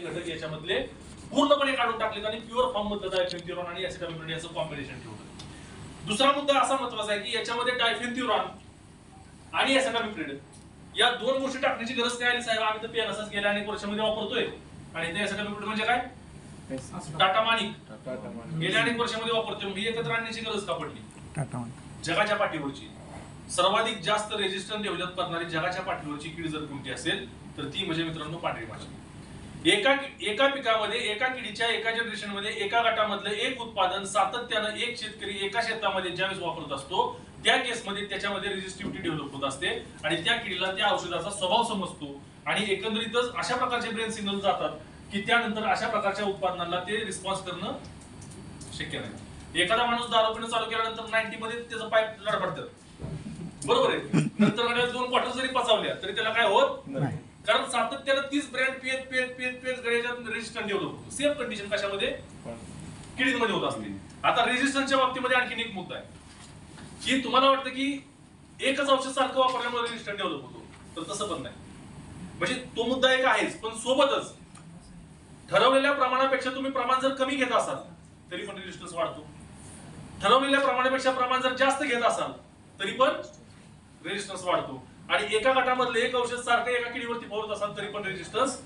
घटक याच्यामधले पूर्णपणे काढून टाकलेत आणि प्युअर फॉर्म मधलं डायफेन्थ्युरॉन आणि ऍसिटामिप्रिड याचं कॉम्बिनेशन ठेवलं। दुसरा मुद्दा असा महत्त्वाचा आहे की याच्यामध्ये डायफेन्थ्युरॉन आणि ऍसिटामिप्रिड या दोन गोष्टी टाकण्याची गरज काय आली साहेब? आम्ही तर पेनसच गेल्या अनेक वर्षामध्ये वापरतोय आणि ते ऍसिटामिप्रिड म्हणजे काय? टाटा माणिक गेल्या अनेक वर्षामध्ये वापरतोय, मग एकत्र आणण्याची गरज का पडली? जगाच्या पाठीवरची सर्वाधिक जास्त रेजिस्टन्स डेव्हलप करणारी जगाच्या पाठीवरची कीड जर कोणती असेल तर ती म्हणजे मित्रांनो पांढरी माशी। एका पिकामध्ये एका किडीच्या एका जनरेशन मध्ये एका गटामधलं एक उत्पादन सातत्यानं एक शेतकरी एका शेतामध्ये ज्यावेळेस वापरत असतो त्या केसमध्ये त्याच्यामध्ये रेजिस्टिव्हिटी डेव्हलप होत असते आणि त्या किडीला त्या औषधाचा स्वभाव समजतो आणि एकंदरीतच अशा प्रकारचे ब्रेन सिग्नल जातात की त्यानंतर अशा प्रकारच्या उत्पादनांना ते रिस्पॉन्स करणं शक्य नाही। एखादा माणूस दारू पिणं चालू केल्यानंतर 90 मध्ये त्याचं पाईप लडबडतं, बरोबर आहे, नंतर गड्यात 2 क्वार्टर जरी पचावल्या तरी त्याला काय होत नाही, कारण सातत्यानं 30 ब्रँड पेत गड्याच्यात रेजिस्टन्स डेव्हलप होतो। सेम कंडिशन कशामध्ये? किडीमध्ये होत असते। आता रेजिस्टन्सच्या बाबतीमध्ये आणखीन एक मुद्दा आहे की तुम्हाला वाटतं की एकच औषध सारखं वापरल्यामुळे रेजिस्टन्स डेव्हलप होतो, तर तसं पण नाही। म्हणजे तो मुद्दा एक आहेच, पण सोबतच ठरवलेल्या प्रमाणापेक्षा तुम्ही प्रमाण जर कमी घेत असाल तरी पण रेजिस्टन्स वाढतो, ठरवलेल्या प्रमाणापेक्षा प्रमाण जर जास्त घेत असाल तरी पण रेजिस्टन्स वाढतो आणि एका गटामधलं एक औषध सारखं एका किडीवरती फवारत असाल तरी पण रेजिस्टन्स।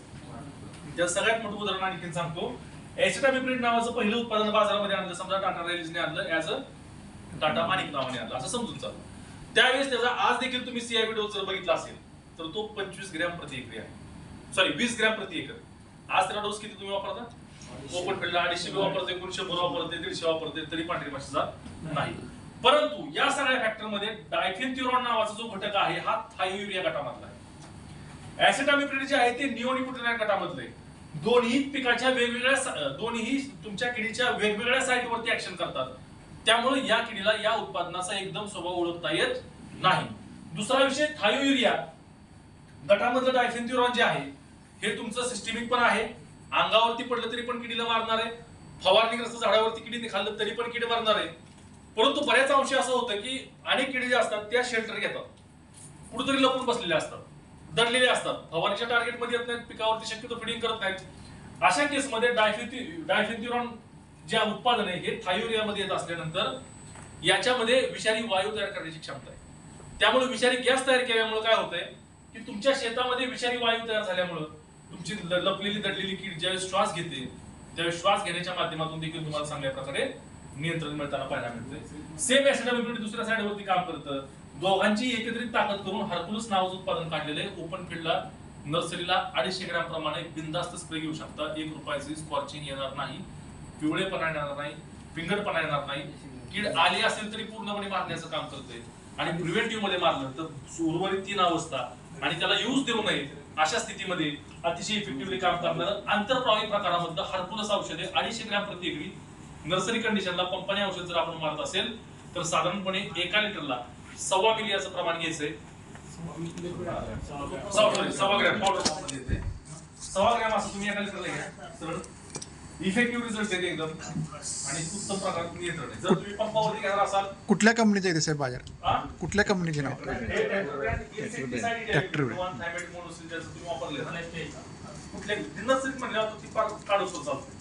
त्या सगळ्यात मोठं उदाहरण आणखी सांगतो, ऍसिटामिप्रिड नावाचं पहिलं उत्पादन बाजारामध्ये आणलं, समजा टाटा रेल्वेने आणलं, ऍज अ टाटा माणिक नावाने आणलं असं समजून चालू। त्यावेळेस त्याचा आज देखील तुम्ही सीआयबी डोस जर बघितला असेल तर तो 25 ग्रॅम प्रति एकर आहे, सॉरी 20 ग्रॅम प्रति एकर। आज त्याला डोस किती तुम्ही वापरता? ओपन फील्डला 250 वापरते, 100 वापरते, 150 वापरते, तरी पांढरी माशीचा नाही। परंतु या सगळ्या फॅक्टर मध्ये डायफेन्थ्युरॉन नावाचा जो घटक आहे हा थायोयुरिया गटामधला आहे। ऍसिटामिप्रिड जे आहे ते निओनिकोटिनॉइड गटामधले दोन्ही पिकाच्या वेगवेगळ्या दोन्ही तुमच्या किडीच्या वेगवेगळ्या साईटवरती ऍक्शन करतात, त्यामुळे या किडीला या उत्पादनाचा एकदम स्वभाव ओळखता येत नाही। दुसरा विषय, थायोयुरिया गटामधलं डायफेन्थ्युरॉन जे आहे हे तुमचं सिस्टेमिक पण आहे, अंगावरती पडलं तरी पण किडीला मारणार आहे, फवारणीग्रस्त झाडावरती किडीने खाल्लं तरी पण किडी मारणार आहे। परंतु बऱ्याच अंशी असं होतं की अनेक किडी ज्या असतात त्या शेल्टर घेतात, कुठेतरी लपून बसलेल्या असतात, दडलेले असतात, फवारणीच्या टार्गेट मध्ये येत नाहीत, पिकावरती शक्यतो फिडिंग करत नाहीत। अशा केसमध्ये डायफेन्थ्युरॉन जे उत्पादन आहे हे थायोयुरिया मध्ये येत असल्यानंतर याच्यामध्ये विषारी वायू तयार करण्याची क्षमता आहे, त्यामुळे विषारी गॅस तयार केल्यामुळे काय होतंय की तुमच्या शेतामध्ये विषारी वायू तयार झाल्यामुळे तुमची लपलेली दडलेली कीड ज्यावेळेस श्वास घेते त्यावेळेस श्वास घेण्याच्या माध्यमातून देखील तुम्हाला चांगल्या प्रकारे नियंत्रण मिळताना पाहायला मिळतंय। सेम ऍसिटामिप्रिड दुसऱ्या साईडवरती काम करतं, दोघांची एकत्रित ताकद करून हरकुलस नावाचं उत्पादन काढलेलं आहे। ओपन फील्डला नर्सरीला 250 ग्रॅम प्रमाणे बिनधास्त स्प्रे घेऊ शकता, 1 रुपयाची स्कॉर्चिंग येणार नाही, पिवळेपणा येणार नाही, पिंगटपणा येणार नाही, कीड आली असेल तरी पूर्णपणे मारण्याचं काम करतंय आणि प्रिव्हेंटिव्ह मध्ये मारलं तर उर्वरित 3 अवस्था आणि त्याला यूज देऊ नये अशा स्थितीमध्ये अतिशय इफेक्टिव्हली काम करणारं आंतरप्राणी प्रकारामधलं हरकुलस औषधे 250 ग्रॅम प्रति एकरी नर्सरी कंडिशनला पंपाने औषध जर आपण मारत असेल तर साधारणपणे 1 लिटरला 1.25 मिली याचं प्रमाण घ्यायचंय, 1.25 ग्रॅम पावडर घ्यायचंय, 1.25 ग्रॅम असं तुम्ही 1 लिटरला घ्या, तर इफेक्टिव्ह रिझल्ट येते एकदम आणि उत्तम प्रकारे नियंत्रण आहे। जर तुम्ही पंपावरती घेणार असाल, कुठल्या कंपनीचे आहे साहेब बाजार? कुठल्या कंपनीचे नाव? ट्रॅक्टर तुम्ही वापरले कुठल्या नर्सरीत म्हणल्यावर ती काढू चालते।